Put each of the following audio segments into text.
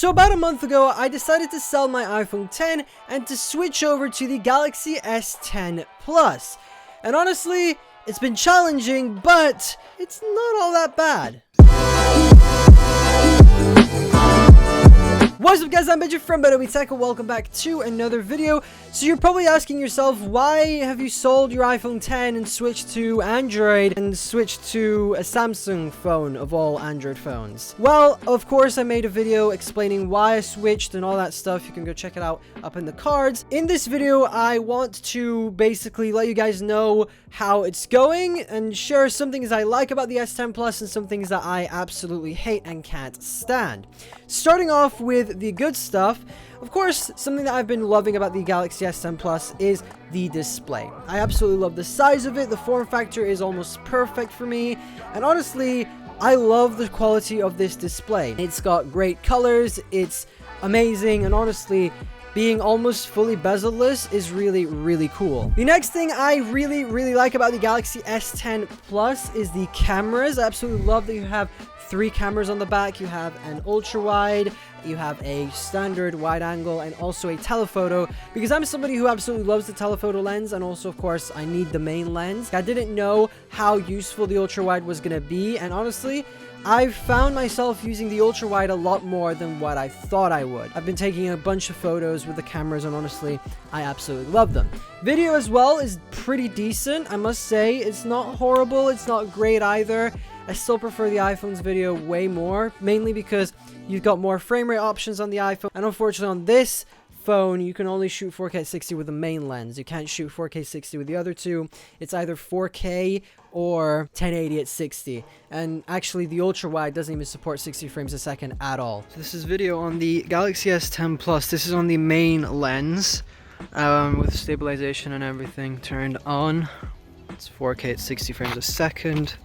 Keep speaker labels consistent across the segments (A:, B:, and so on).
A: So about a month ago, I decided to sell my iPhone 10 and to switch over to the Galaxy S10 Plus. And honestly, it's been challenging, but it's not all that bad. What's up guys, I'm Bixby from BenObi and welcome back to another video. So you're probably asking yourself, why have you sold your iPhone 10 and switched to Android and switched to a Samsung phone of all Android phones? Well, of course I made a video explaining why I switched and all that stuff. You can go check it out up in the cards. In this video, I want to basically let you guys know how it's going and share some things I like about the S10 Plus and some things that I absolutely hate and can't stand. Starting off with the good stuff, of course, something that I've been loving about the Galaxy S10 Plus is the display. I absolutely love the size of it. The form factor is almost perfect for me, and honestly, I love the quality of this display. It's got great colors, it's amazing, and honestly, being almost fully bezel-less is really cool. The next thing I really like about the Galaxy S10 Plus is the cameras. I absolutely love that you have 3 cameras on the back. You have an ultra wide, you have a standard wide angle, and also a telephoto, because I'm somebody who absolutely loves the telephoto lens, and also of course I need the main lens. I didn't know how useful the ultra wide was gonna be, and honestly I've found myself using the ultra wide a lot more than what I thought I would. I've been taking a bunch of photos with the cameras, and honestly I absolutely love them. Video as well is pretty decent, I must say. It's not horrible, it's not great either. I still prefer the iPhone's video way more, mainly because you've got more frame rate options on the iPhone, and unfortunately on this phone you can only shoot 4K at 60 with the main lens. You can't shoot 4K 60 with the other two. It's either 4K or 1080 at 60, and actually the ultra wide doesn't even support 60 frames a second at all. So this is video on the Galaxy S10 Plus. This is on the main lens, with stabilization and everything turned on. It's 4K at 60 frames a second.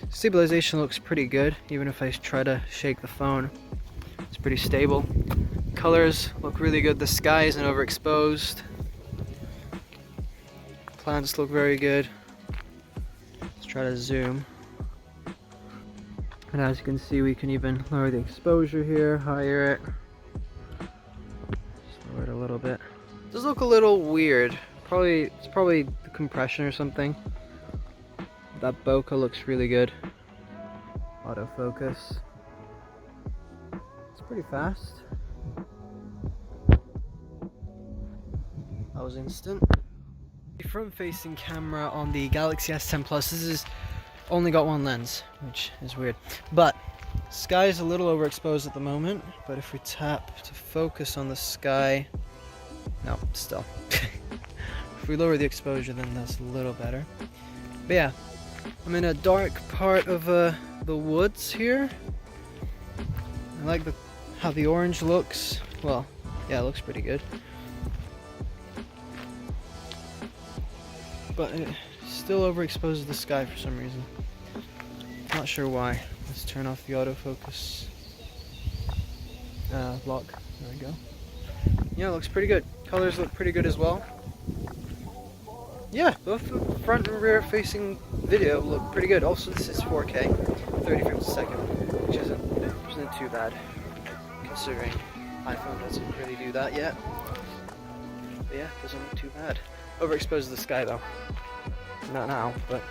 A: Stabilization looks pretty good, even if I try to shake the phone. It's pretty stable. Colors look really good. The sky isn't overexposed. Plants look very good. Let's try to zoom. And as you can see, we can even lower the exposure here, higher it. Just lower it a little bit. It does look a little weird. It's probably the compression or something. That bokeh looks really good. Autofocus. It's pretty fast. That was instant. The front-facing camera on the Galaxy S10 Plus, this is only got one lens, which is weird. But sky is a little overexposed at the moment, but if we tap to focus on the sky, no, still. If we lower the exposure, then that's a little better. But yeah, I'm in a dark part of the woods here. I like how the orange looks. Well, yeah, it looks pretty good. But it still overexposes the sky for some reason. Not sure why. Let's turn off the autofocus lock. There we go. Yeah, it looks pretty good. Colors look pretty good as well. Yeah, both the front and rear facing video look pretty good. Also, this is 4K, 30 frames a second, which isn't too bad, considering iPhone doesn't really do that yet. But yeah, doesn't look too bad. Overexposes the sky though. Not now, but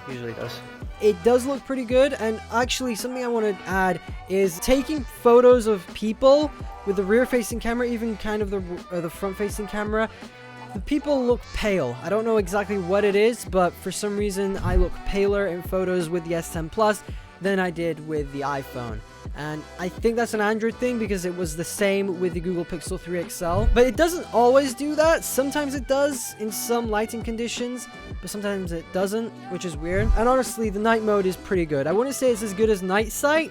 A: usually does. It does look pretty good, and actually something I want to add is taking photos of people with the rear-facing camera, even kind of the front-facing camera. The people look pale. I don't know exactly what it is, but for some reason I look paler in photos with the S10 Plus than I did with the iPhone. And I think that's an Android thing, because it was the same with the Google Pixel 3 XL. But it doesn't always do that. Sometimes it does in some lighting conditions, but sometimes it doesn't, which is weird. And honestly, the night mode is pretty good. I wouldn't say it's as good as night sight,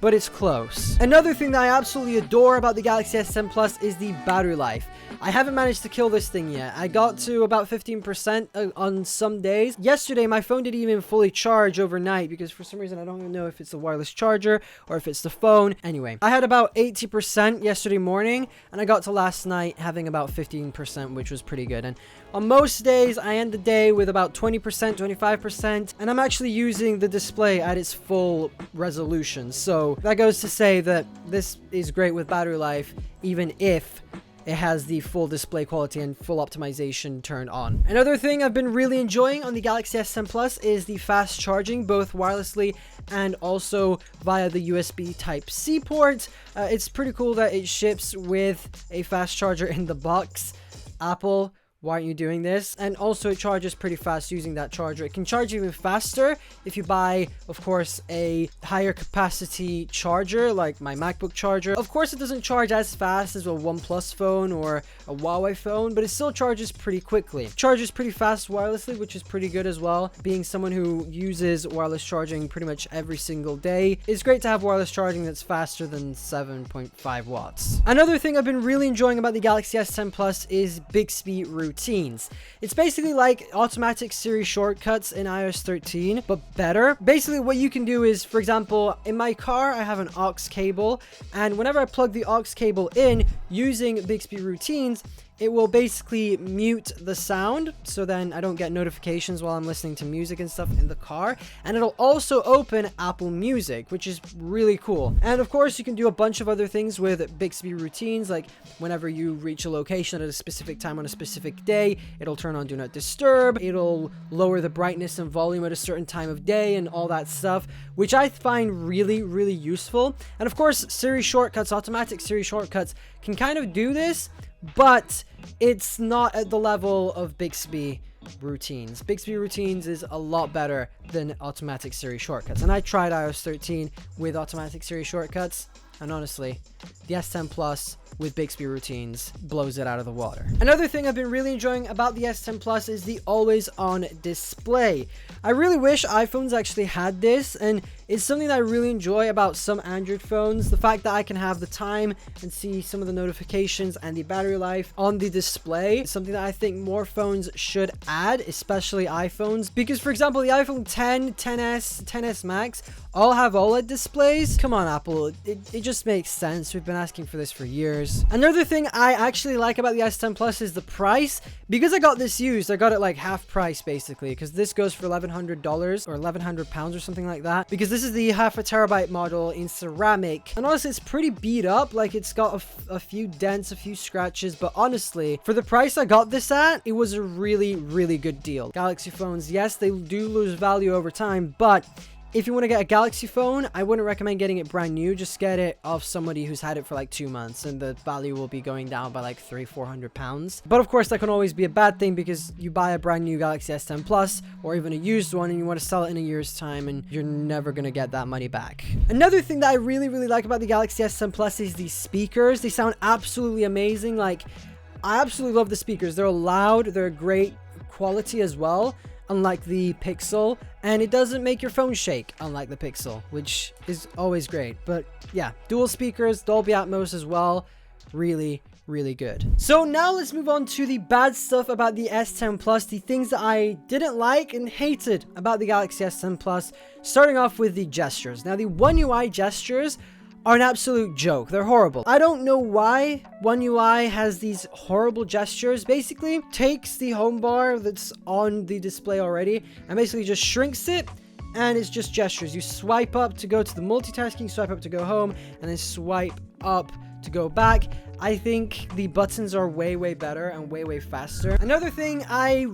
A: but it's close. Another thing that I absolutely adore about the Galaxy S10 Plus is the battery life. I haven't managed to kill this thing yet. I got to about 15% on some days. Yesterday, my phone didn't even fully charge overnight, because for some reason, I don't even know if it's the wireless charger or if it's the phone. Anyway, I had about 80% yesterday morning, and I got to last night having about 15%, which was pretty good. And on most days, I end the day with about 20%, 25%, and I'm actually using the display at its full resolution. So So that goes to say that this is great with battery life, even if it has the full display quality and full optimization turned on. Another thing I've been really enjoying on the Galaxy S10 Plus is the fast charging, both wirelessly and also via the USB Type-C port. It's pretty cool that it ships with a fast charger in the box. Apple, why aren't you doing this? And also it charges pretty fast using that charger. It can charge even faster if you buy, of course, a higher capacity charger like my MacBook charger. Of course, it doesn't charge as fast as a OnePlus phone or a Huawei phone, but it still charges pretty quickly. It charges pretty fast wirelessly, which is pretty good as well. Being someone who uses wireless charging pretty much every single day, it's great to have wireless charging that's faster than 7.5 watts. Another thing I've been really enjoying about the Galaxy S10 Plus is Bixby Routines. It's basically like automatic Siri shortcuts in iOS 13, but better. Basically, what you can do is, for example, in my car, I have an aux cable, and whenever I plug the aux cable in using Bixby Routines, it will basically mute the sound, so then I don't get notifications while I'm listening to music and stuff in the car. And it'll also open Apple Music, which is really cool. And of course, you can do a bunch of other things with Bixby Routines, like whenever you reach a location at a specific time on a specific day, it'll turn on Do Not Disturb, it'll lower the brightness and volume at a certain time of day and all that stuff, which I find really, really useful. And of course, Siri shortcuts, automatic Siri shortcuts can kind of do this, but it's not at the level of Bixby Routines. Bixby Routines is a lot better than automatic Siri shortcuts. And I tried iOS 13 with automatic Siri shortcuts, and honestly, the S10 Plus with Bixby Routines blows it out of the water. Another thing I've been really enjoying about the S10 Plus is the always on display. I really wish iPhones actually had this, and it's something that I really enjoy about some Android phones. The fact that I can have the time and see some of the notifications and the battery life on the display is something that I think more phones should add, especially iPhones. Because, for example, the iPhone 10, 10s, 10s Max all have OLED displays. Come on, Apple. It just makes sense. We've been asking for this for years. Another thing I actually like about the S10 Plus is the price. Because I got this used, I got it like half price basically, because this goes for $1,100 or £1,100 or something like that. Because this is the half a terabyte model in ceramic, and honestly, it's pretty beat up. Like, it's got a few dents, a few scratches, but honestly, for the price I got this at, it was a really, really good deal. Galaxy phones, yes, they do lose value over time, but if you want to get a Galaxy phone, I wouldn't recommend getting it brand new. Just get it off somebody who's had it for like 2 months, and the value will be going down by like £300-400. But of course, that can always be a bad thing, because you buy a brand new Galaxy S10 Plus or even a used one and you want to sell it in a year's time, and you're never going to get that money back. Another thing that I really, really like about the Galaxy S10 Plus is the speakers. They sound absolutely amazing. Like, I absolutely love the speakers. They're loud. They're great quality as well, unlike the Pixel, and it doesn't make your phone shake, unlike the Pixel, which is always great. But yeah, dual speakers, Dolby Atmos as well, really, really good. So now let's move on to the bad stuff about the S10 Plus, the things that I didn't like and hated about the Galaxy S10 Plus, starting off with the gestures. Now, the One UI gestures are an absolute joke. They're horrible. I don't know why One UI has these horrible gestures. Basically, takes the home bar that's on the display already and basically just shrinks it, and it's just gestures. You swipe up to go to the multitasking, swipe up to go home, and then swipe up to go back. I think the buttons are way, way better and way, way faster. Another thing I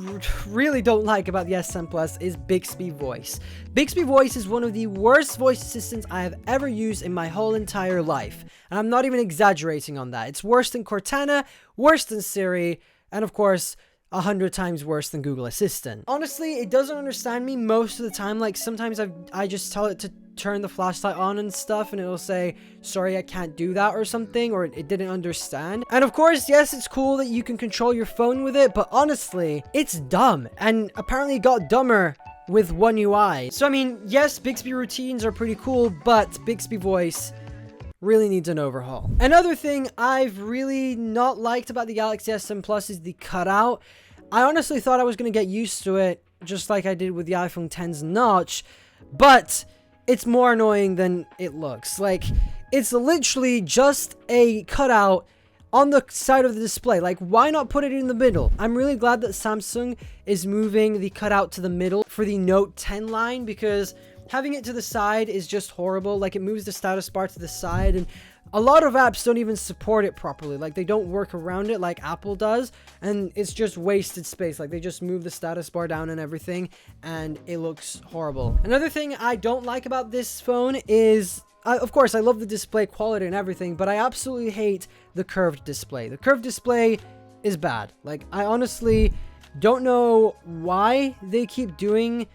A: really don't like about the S10 Plus is Bixby Voice. Bixby Voice is one of the worst voice assistants I have ever used in my whole entire life. And I'm not even exaggerating on that. It's worse than Cortana, worse than Siri, and of course, 100 times worse than Google Assistant. Honestly, it doesn't understand me most of the time. Like, sometimes I just tell it to turn the flashlight on and stuff, and it'll say, sorry, I can't do that or something, or it didn't understand. And of course, yes, it's cool that you can control your phone with it, but honestly, it's dumb, and apparently it got dumber with One UI. So I mean, yes, Bixby Routines are pretty cool, but Bixby Voice really needs an overhaul. Another thing I've really not liked about the Galaxy S10 Plus is the cutout. I honestly thought I was going to get used to it, just like I did with the iPhone X's notch, but it's more annoying than it looks. Like, it's literally just a cutout on the side of the display. Like, why not put it in the middle? I'm really glad that Samsung is moving the cutout to the middle for the Note 10 line, because Having it to the side is just horrible. Like, it moves the status bar to the side, and a lot of apps don't even support it properly. Like, they don't work around it like Apple does, and it's just wasted space. Like, they just move the status bar down and everything, and it looks horrible. Another thing I don't like about this phone is, of course, I love the display quality and everything, but I absolutely hate the curved display. The curved display is bad. Like, I honestly don't know why they keep doing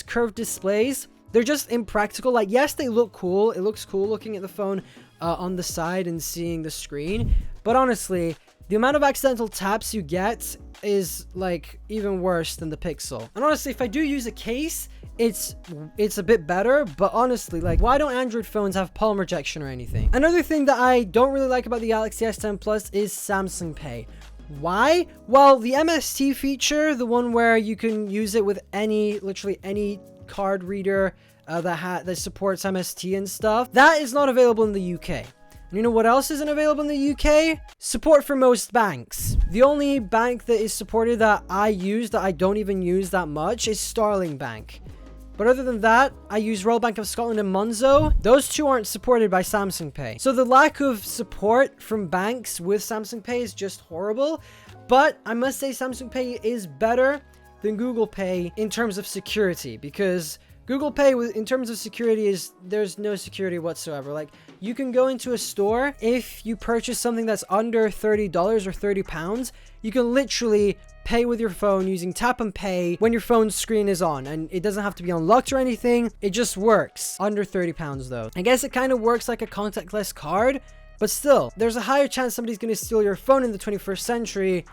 A: curved displays. They're just impractical. Like, yes, they look cool. It looks cool looking at the phone on the side and seeing the screen. But honestly, the amount of accidental taps you get is, like, even worse than the Pixel. And honestly, if I do use a case, it's a bit better. But honestly, like, why don't Android phones have palm rejection or anything? Another thing that I don't really like about the Galaxy S10 Plus is Samsung Pay. Why? Well, the MST feature, the one where you can use it with literally any card reader that supports MST and stuff, that is not available in the UK. And you know what else isn't available in the UK? Support for most banks. The only bank that is supported that I use, that I don't even use that much, is Starling Bank. But other than that, I use Royal Bank of Scotland and Monzo. Those two aren't supported by Samsung Pay. So the lack of support from banks with Samsung Pay is just horrible. But I must say Samsung Pay is better than Google Pay in terms of security, because Google Pay, in terms of security, there's no security whatsoever. Like, you can go into a store, if you purchase something that's under $30 or £30, you can literally pay with your phone using tap and pay when your phone's screen is on, and it doesn't have to be unlocked or anything. It just works. Under £30 though. I guess it kind of works like a contactless card, but still, there's a higher chance somebody's going to steal your phone in the 21st century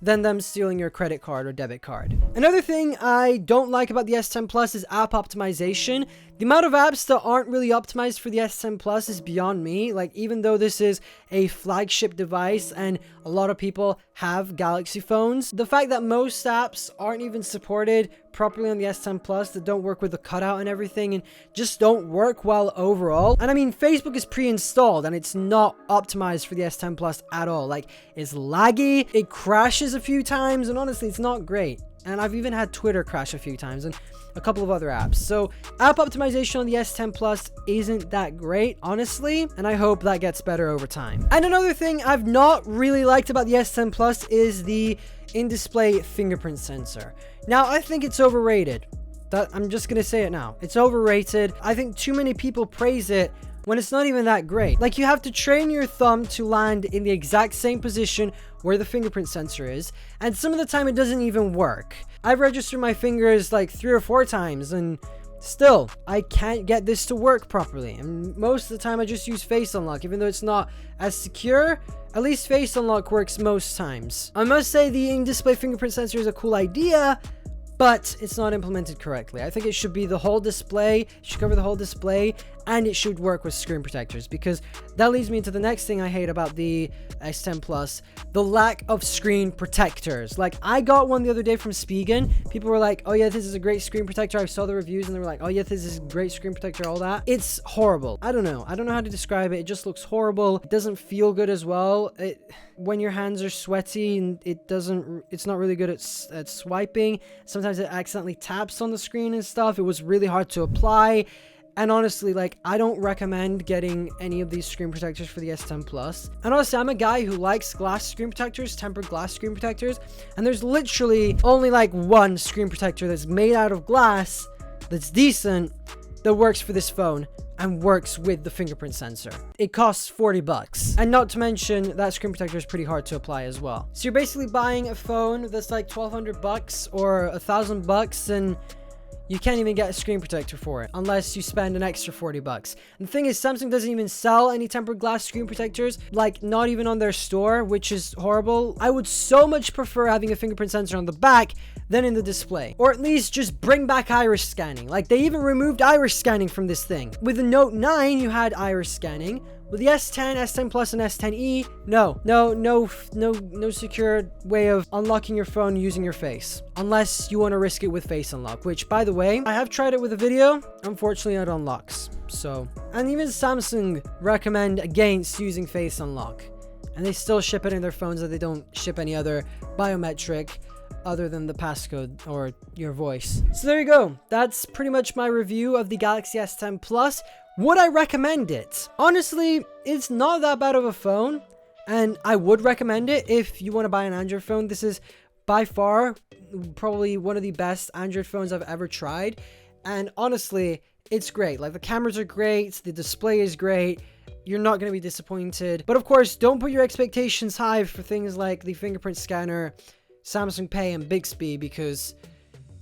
A: than them stealing your credit card or debit card. Another thing I don't like about the S10 Plus is app optimization. The amount of apps that aren't really optimized for the S10 Plus is beyond me. Like, even though this is a flagship device and a lot of people have Galaxy phones, the fact that most apps aren't even supported properly on the S10 Plus, that don't work with the cutout and everything, and just don't work well overall. And I mean, Facebook is pre-installed and it's not optimized for the S10 Plus at all. Like, it's laggy, it crashes a few times, and honestly, it's not great. And I've even had Twitter crash a few times, and a couple of other apps. So app optimization on the S10 Plus isn't that great, honestly, and I hope that gets better over time. And another thing I've not really liked about the S10 Plus is the in-display fingerprint sensor. Now, I think it's overrated. I'm just gonna say it now. It's overrated. I think too many people praise it when it's not even that great. Like, you have to train your thumb to land in the exact same position where the fingerprint sensor is, and some of the time it doesn't even work. I've registered my fingers like 3 or 4 times, and still, I can't get this to work properly. And most of the time I just use Face Unlock, even though it's not as secure. At least Face Unlock works most times. I must say the in-display fingerprint sensor is a cool idea, but it's not implemented correctly. I think it should be the whole display, should cover the whole display, and it should work with screen protectors, because that leads me into the next thing I hate about the S10 Plus, the lack of screen protectors. Like, I got one the other day from Spigen. People were like, oh yeah, this is a great screen protector. I saw the reviews and they were like, oh yeah, this is a great screen protector, all that. It's horrible. I don't know how to describe it. It just looks horrible. It doesn't feel good as well. When your hands are sweaty, and it's not really good at swiping. Sometimes it accidentally taps on the screen and stuff. It was really hard to apply. And honestly, like, I don't recommend getting any of these screen protectors for the S10 Plus. And honestly, I'm a guy who likes glass screen protectors, tempered glass screen protectors, and there's literally only like one screen protector that's made out of glass that's decent, that works for this phone and works with the fingerprint sensor. It costs $40, and not to mention that screen protector is pretty hard to apply as well. So you're basically buying a phone that's like $1,200 or $1,000, and you can't even get a screen protector for it unless you spend an extra $40. And the thing is, Samsung doesn't even sell any tempered glass screen protectors, like not even on their store, which is horrible. I would so much prefer having a fingerprint sensor on the back than in the display, or at least just bring back iris scanning. Like, they even removed iris scanning from this thing. With the Note 9, you had iris scanning. With the S10, S10 Plus, and S10e, no secure way of unlocking your phone using your face, unless you want to risk it with Face Unlock, which, by the way, I have tried it with a video. Unfortunately, it unlocks. So, and even Samsung recommend against using Face Unlock, and they still ship it in their phones, that they don't ship any other biometric other than the passcode or your voice. So there you go. That's pretty much my review of the Galaxy S10 Plus. Would I recommend it? Honestly, it's not that bad of a phone, and I would recommend it if you want to buy an Android phone. This is by far probably one of the best Android phones I've ever tried, and honestly, it's great. Like, the cameras are great, the display is great. You're not going to be disappointed. But of course, don't put your expectations high for things like the fingerprint scanner, Samsung Pay, and Bixby, because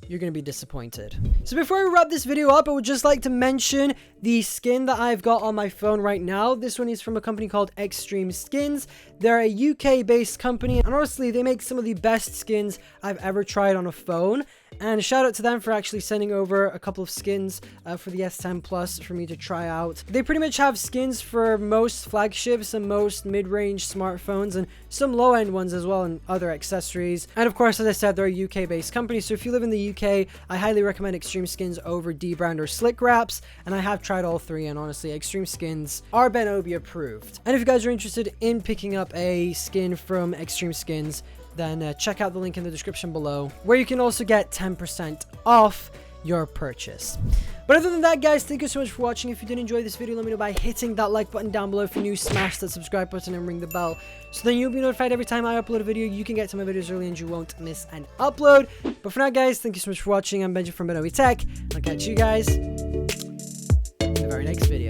A: you're going to be disappointed. So before we wrap this video up, I would just like to mention the skin that I've got on my phone right now. This one is from a company called Extreme Skins. They're a UK-based company, and honestly, they make some of the best skins I've ever tried on a phone. And shout out to them for actually sending over a couple of skins for the S10 Plus for me to try out. They pretty much have skins for most flagships and most mid-range smartphones, and some low-end ones as well, and other accessories. And of course, as I said, they're a UK-based company, so if you live in the UK, I highly recommend Extreme Skins over Dbrand or Slick Wraps, and I have tried all three, and honestly, Extreme Skins are BenObi approved. And if you guys are interested in picking up a skin from Extreme Skins, then check out the link in the description below, where you can also get 10% off your purchase. But other than that, guys, thank you so much for watching. If you did enjoy this video, let me know by hitting that like button down below. If you're new, smash that subscribe button and ring the bell, so then you'll be notified every time I upload a video. You can get to my videos early and you won't miss an upload. But for now, guys, thank you so much for watching. I'm Benji from BenObi Tech. I'll catch you guys in the very next video.